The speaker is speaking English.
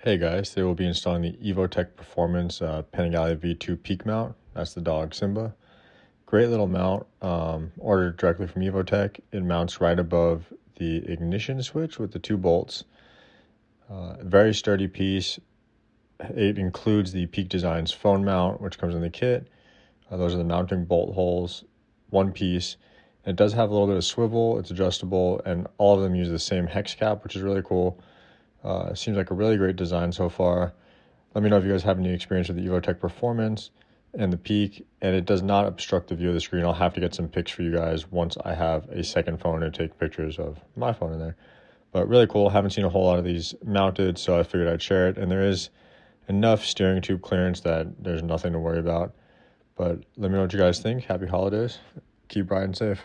Hey guys, today we'll be installing the Evotech Performance Panigale V2 peak mount. That's the dog Simba. Great little mount, ordered directly from Evotech. It mounts right above the ignition switch with the two bolts. Very sturdy piece. It includes the Peak Designs phone mount, which comes in the kit. Those are the mounting bolt holes, one piece. And it does have a little bit of swivel, it's adjustable, and all of them use the same hex cap, which is really cool. It seems like a really great design so far. Let me know if you guys have any experience with the Evotech Performance and the Peak, and it does not obstruct the view of the screen. I'll have to get some pics for you guys once I have a second phone to take pictures of my phone in there. But really cool. Haven't seen a whole lot of these mounted, so I figured I'd share it. And there is enough steering tube clearance that there's nothing to worry about. But let me know what you guys think. Happy holidays. Keep riding safe.